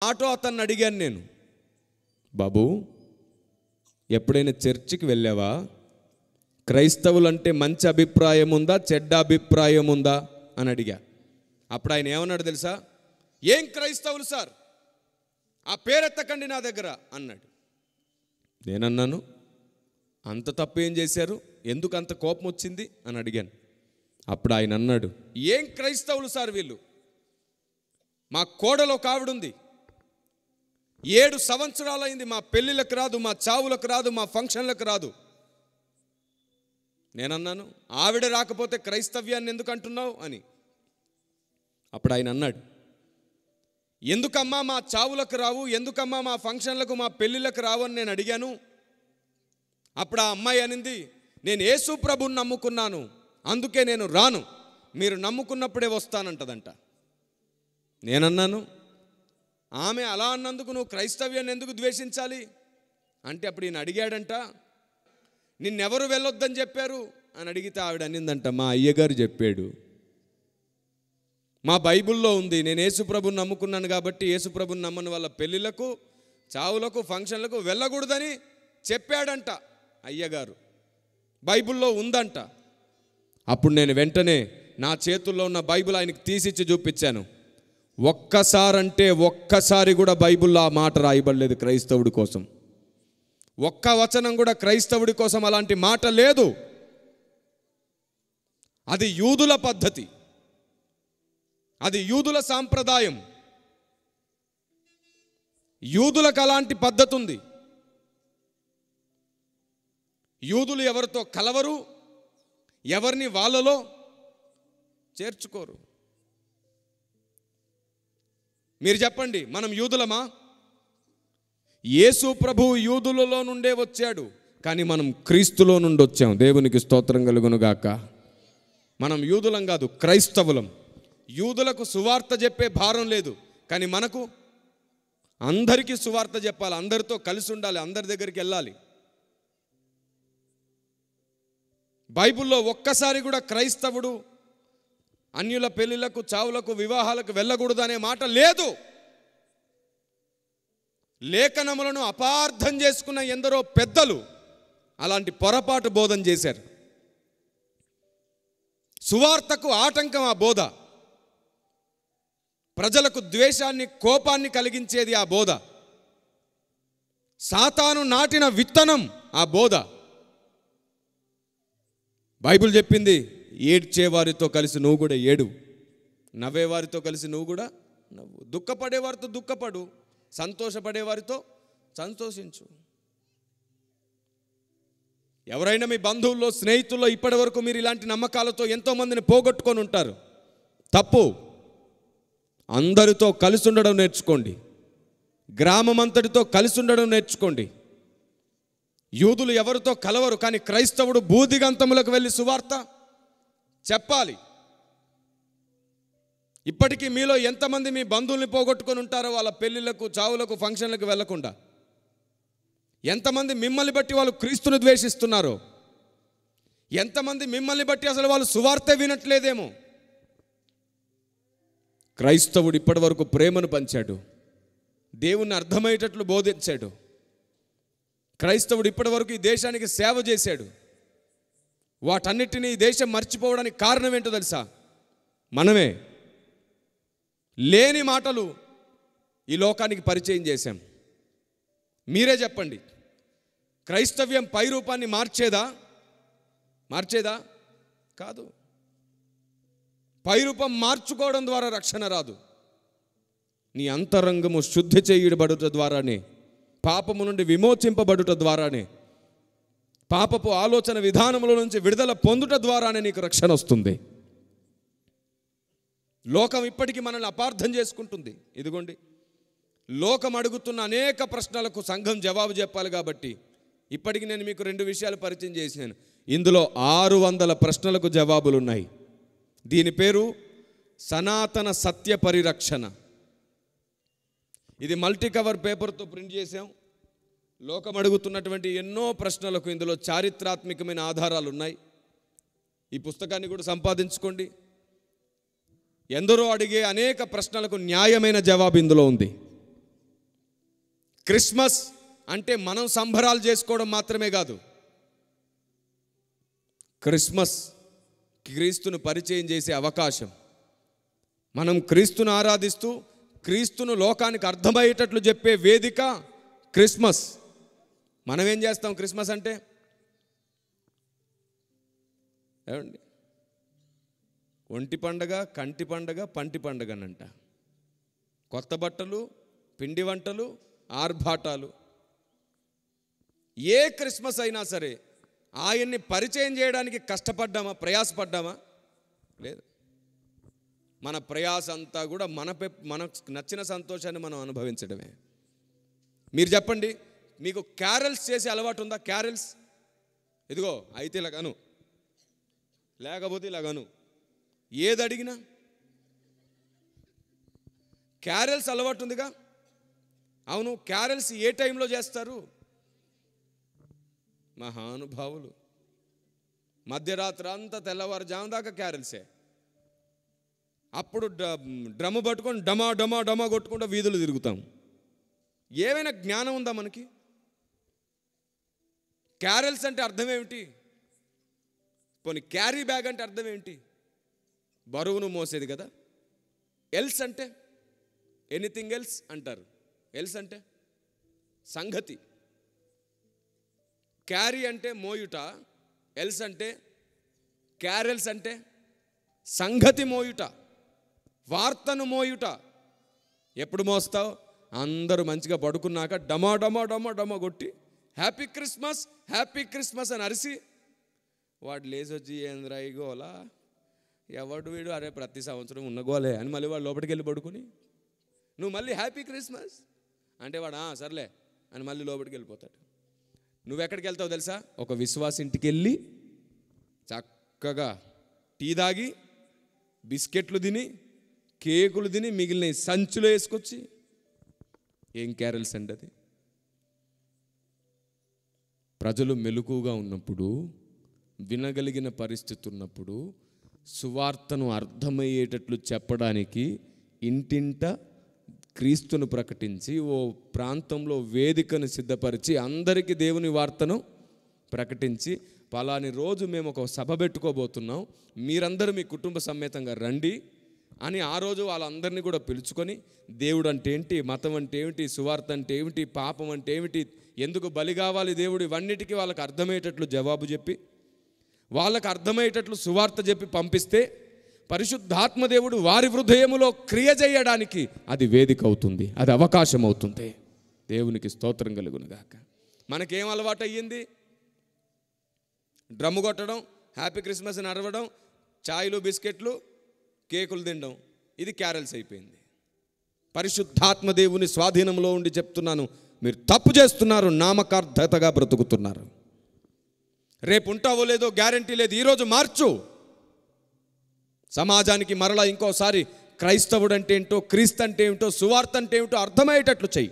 Auto అతన్ని అడిగాను నేను, బాబు ఎప్పుడైనా చర్చికి వెళ్ళావా? క్రైస్తవులంటే మంచి అభిప్రాయం ఉందా, చెడ్డ అభిప్రాయం ఉందా అని అడిగా. అప్పుడు ఆయన ఏమన్నాడు తెలుసా? ఏం క్రైస్తవులు సార్, ఆ పేరెత్తకండి నా దగ్గర అన్నాడు. నేనన్నాను, అంత తప్పు ఏం చేశారు, ఎందుకు అంత కోపం వచ్చింది అని అడిగాను. అప్పుడు ఆయన అన్నాడు, ఏం క్రైస్తవులు సార్ వీళ్ళు, మా కోడలో ఒక ఆవిడ ఉంది, 7 సంవత్సరాలైంది, మా పెళ్ళిళ్ళకు రాదు, మా చావులకు రాదు, మా ఫంక్షన్లకు రాదు. నేనన్నాను, ఆవిడ రాకపోతే క్రైస్తవ్యాన్ని ఎందుకు అంటున్నావు అని. అప్పుడు ఆయన అన్నాడు, ఎందుకమ్మా మా చావులకు రావు, ఎందుకమ్మా మా ఫంక్షన్లకు మా పెళ్ళిళ్ళకు రావు అని నేను అడిగాను. అప్పుడు ఆ అమ్మాయి అనింది, నేను యేసు ప్రభువుని నమ్ముకున్నాను, అందుకే నేను రాను, మీరు నమ్ముకున్నప్పుడే వస్తానంటదంట. నేనన్నాను, ఆమె అలా అన్నందుకు నువ్వు క్రైస్తవ్యాన్ని ఎందుకు ద్వేషించాలి అంటే, అప్పుడు ఈయన అడిగాడంట, నిన్నెవరు వెళ్ళొద్దని చెప్పారు అని అడిగితే ఆవిడ అనిందంట, మా అయ్యగారు చెప్పాడు, మా బైబిల్లో ఉంది, నేను యేసుప్రభుని నమ్ముకున్నాను కాబట్టి యేసుప్రభుని నమ్మని వాళ్ళ పెళ్ళిళ్ళకు, చావులకు, ఫంక్షన్లకు వెళ్ళకూడదని చెప్పాడంట అయ్యగారు, బైబిల్లో ఉందంట. అప్పుడు నేను వెంటనే నా చేతుల్లో ఉన్న బైబిల్ ఆయనకు తీసిచ్చి చూపించాను. ఒక్కసారంటే ఒక్కసారి కూడా బైబిల్లో ఆ మాట రాయబడలేదు క్రైస్తవుడి కోసం. ఒక్క వచనం కూడా క్రైస్తవుడి కోసం అలాంటి మాట లేదు. అది యూదుల పద్ధతి, అది యూదుల సాంప్రదాయం. యూదులకు అలాంటి పద్ధతి ఉంది. యూదులు ఎవరితో కలవరు, ఎవరిని వాళ్ళలో చేర్చుకోరు. మీరు చెప్పండి, మనం యూదులమా? యేసు ప్రభువు యూదులలో నుండే వచ్చాడు, కానీ మనం క్రీస్తులో నుండి వచ్చాం. దేవునికి స్తోత్రం కలుగునుగాక. మనం యూదులం కాదు, క్రైస్తవులం. యూదులకు సువార్త చెప్పే భారం లేదు, కానీ మనకు అందరికీ సువార్త చెప్పాలి, అందరితో కలిసి ఉండాలి, అందరి దగ్గరికి వెళ్ళాలి. బైబిల్లో ఒక్కసారి కూడా క్రైస్తవుడు అన్యుల పెళ్ళిళ్ళకు, చావులకు, వివాహాలకు వెళ్ళకూడదు అనే మాట లేదు. లేఖనములను అపార్థం చేసుకున్న ఎందరో పెద్దలు అలాంటి పొరపాటు బోధన చేశారు. సువార్తకు ఆటంకం ఆ బోధ, ప్రజలకు ద్వేషాన్ని, కోపాన్ని కలిగించేది ఆ బోధ, సాతాను నాటిన విత్తనం ఆ బోధ. బైబిల్ చెప్పింది, ఏడ్చేవారితో కలిసి నువ్వు కూడా ఏడు, నవ్వేవారితో కలిసి నువ్వు కూడా నవ్వు, దుఃఖపడేవారితో దుఃఖపడు, సంతోషపడేవారితో సంతోషించు. ఎవరైనా మీ బంధువుల్లో, స్నేహితుల్లో ఇప్పటి వరకు మీరు ఇలాంటి నమ్మకాలతో ఎంతోమందిని పోగొట్టుకొని ఉంటారు. తప్పు. అందరితో కలిసి ఉండడం నేర్చుకోండి, గ్రామం అంతటితో కలిసి ఉండడం నేర్చుకోండి. యూదులు ఎవరితో కలవరు, కానీ క్రైస్తవుడు బూదిగంతములకు వెళ్ళి సువార్త చెప్పాలి. ఇప్పటికీ మీలో ఎంతమంది మీ బంధువుల్ని పోగొట్టుకొని ఉంటారో వాళ్ళ పెళ్ళిళ్ళకు, చావులకు, ఫంక్షన్లకు వెళ్లకుండా? ఎంతమంది మిమ్మల్ని బట్టి వాళ్ళు క్రీస్తుని ద్వేషిస్తున్నారో? ఎంతమంది మిమ్మల్ని బట్టి అసలు వాళ్ళు సువార్త వినట్లేదేమో? క్రైస్తవుడు ఇప్పటి వరకు ప్రేమను పంచాడు, దేవుణ్ణి అర్థమయ్యేటట్లు బోధించాడు. క్రైస్తవుడు ఇప్పటి వరకు ఈ దేశానికి సేవ చేశాడు. వాటన్నిటినీ ఈ దేశం మర్చిపోవడానికి కారణం ఏంటో తెలుసా? మనమే. లేని మాటలు ఈ లోకానికి పరిచయం చేశాం. మీరే చెప్పండి, క్రైస్తవ్యం పై రూపాన్ని మార్చేదా? కాదు. పై రూపం మార్చుకోవడం ద్వారా రక్షణ రాదు. నీ అంతరంగము శుద్ధి చేయబడుట ద్వారానే, పాపము నుండి విమోచింపబడుట ద్వారానే, పాపపు ఆలోచన విధానముల నుంచి విడుదల పొందుట ద్వారానే నీకు రక్షణ వస్తుంది. లోకం ఇప్పటికీ మనల్ని అపార్థం చేసుకుంటుంది. ఇదిగోండి, లోకం అడుగుతున్న అనేక ప్రశ్నలకు సంఘం జవాబు చెప్పాలి కాబట్టి ఇప్పటికి నేను మీకు 2 విషయాలు పరిచయం చేసినాను. ఇందులో 600 ప్రశ్నలకు జవాబులు ఉన్నాయి. దీని పేరు సనాతన సత్య పరిరక్షణ. ఇది మల్టీ కవర్ పేపర్తో ప్రింట్ చేసాం. లోకం అడుగుతున్నటువంటి ఎన్నో ప్రశ్నలకు ఇందులో చారిత్రాత్మకమైన ఆధారాలు ఉన్నాయి. ఈ పుస్తకాన్ని కూడా సంపాదించుకోండి. ఎందరో అడిగే అనేక ప్రశ్నలకు న్యాయమైన జవాబు ఇందులో ఉంది. క్రిస్మస్ అంటే మనం సంబరాలు చేసుకోవడం మాత్రమే కాదు. క్రిస్మస్ క్రీస్తును పరిచయం చేసే అవకాశం. మనం క్రీస్తును ఆరాధిస్తూ క్రీస్తును లోకానికి అర్థమయ్యేటట్లు చెప్పే వేదిక క్రిస్మస్. మనం ఏం చేస్తాం క్రిస్మస్ అంటే? ఏమండి, ఒంటి పండగ, కంటి పండగ, పంటి పండగ అనంట. కొత్త బట్టలు, పిండి వంటలు, ఆర్భాటాలు. ఏ క్రిస్మస్ అయినా సరే ఆయన్ని పరిచయం చేయడానికి కష్టపడ్డామా, ప్రయాసపడ్డామా? లేదు. మన ప్రయాస అంతా కూడా మనకు నచ్చిన సంతోషాన్ని మనం అనుభవించడమే. మీరు చెప్పండి, మీకు క్యారల్స్ చేసే అలవాటు ఉందా? క్యారల్స్, ఇదిగో అయితే ఇలాగను, లేకపోతే ఇలాగను, ఏది అడిగినా క్యారల్స్ అలవాటు ఉందిగా. అవును, క్యారల్స్ ఏ టైంలో చేస్తారు? మహానుభావులు మధ్యరాత్రి అంతా తెల్లవారుజాము దాకా క్యారల్సే. అప్పుడు డ్రమ్ము పట్టుకొని డమా డమా డమా కొట్టుకుంటూ వీధులు తిరుగుతాం. ఏమైనా జ్ఞానం ఉందా మనకి? క్యారల్స్ అంటే అర్థం ఏమిటి? పోనీ క్యారీ బ్యాగ్ అంటే అర్థం ఏంటి? బరువును మోసేది కదా. ఎల్స్ అంటే ఎనీథింగ్ ఎల్స్ అంటారు. ఎల్స్ అంటే సంగతి. క్యారీ అంటే మోయుట, ఎల్స్ అంటే క్యారెల్స్ అంటే సంగతి మోయుట, వార్తను మోయుట. ఎప్పుడు మోస్తావు? అందరూ మంచిగా పడుకున్నాక డమా డమా డమా డమా కొట్టి హ్యాపీ క్రిస్మస్ హ్యాపీ క్రిస్మస్ అని అరిసి, వాడు లేచొచ్చి ఏంద్రా ఈ గోలా, ఎవడు వీడు, అరే ప్రతి సంవత్సరం ఉన్న గోలే అని మళ్ళీ వాడు లోపలికి వెళ్ళి పడుకుని నువ్వు మళ్ళీ హ్యాపీ క్రిస్మస్ అంటే వాడు సర్లే అని మళ్ళీ లోపలికి వెళ్ళిపోతాడు. నువ్వెక్కడికి వెళ్తావు తెలుసా? ఒక విశ్వాస ఇంటికి వెళ్ళి చక్కగా టీ తాగి బిస్కెట్లు తిని కేకులు తిని మిగిలిన సంచులో వేసుకొచ్చి, ఏం క్యారల్స్ అండి అది? ప్రజలు మెలకుగా ఉన్నప్పుడు, వినగలిగిన పరిస్థితి ఉన్నప్పుడు సువార్తను అర్థమయ్యేటట్లు చెప్పడానికి ఇంటింట క్రీస్తును ప్రకటించి ఓ ప్రాంతంలో వేదికను సిద్ధపరిచి అందరికీ దేవుని వార్తను ప్రకటించి, పలాని రోజు మేము ఒక సభ పెట్టుకోబోతున్నాం, మీరందరూ మీ కుటుంబ సమేతంగా రండి అని ఆ రోజు వాళ్ళందరినీ కూడా పిలుచుకొని దేవుడు అంటే ఏంటి, మతం అంటే ఏమిటి, సువార్త అంటే ఏమిటి, పాపం అంటే ఏమిటి, ఎందుకు బలి కావాలి దేవుడు, ఇవన్నిటికీ వాళ్ళకి అర్థమయ్యేటట్లు జవాబు చెప్పి, వాళ్ళకు అర్థమయ్యేటట్లు సువార్త చెప్పి పంపిస్తే పరిశుద్ధాత్మదేవుడు వారి హృదయములో క్రియ చేయడానికి అది వేదిక అవుతుంది, అది అవకాశం అవుతుంది. దేవునికి స్తోత్రం కలుగునుగాక. మనకేం అలవాటు అయ్యింది? డ్రమ్ము కొట్టడం, హ్యాపీ క్రిస్మస్ అని అరవడం, ఛాయ్లు బిస్కెట్లు కేకులు తినడం, ఇది క్యారల్స్ అయిపోయింది. పరిశుద్ధాత్మదేవుని స్వాధీనంలో ఉండి చెప్తున్నాను, మీరు తప్పు చేస్తున్నారు, నామకార్థతగా బ్రతుకుతున్నారు. రేపు ఉంటావో లేదో గ్యారంటీ లేదు. ఈరోజు మార్చు. సమాజానికి మరలా ఇంకోసారి క్రైస్తవుడు అంటే ఏంటో, క్రీస్తు అంటే ఏమిటో, సువార్త అంటే ఏమిటో అర్థమయ్యేటట్లు చెయ్యి.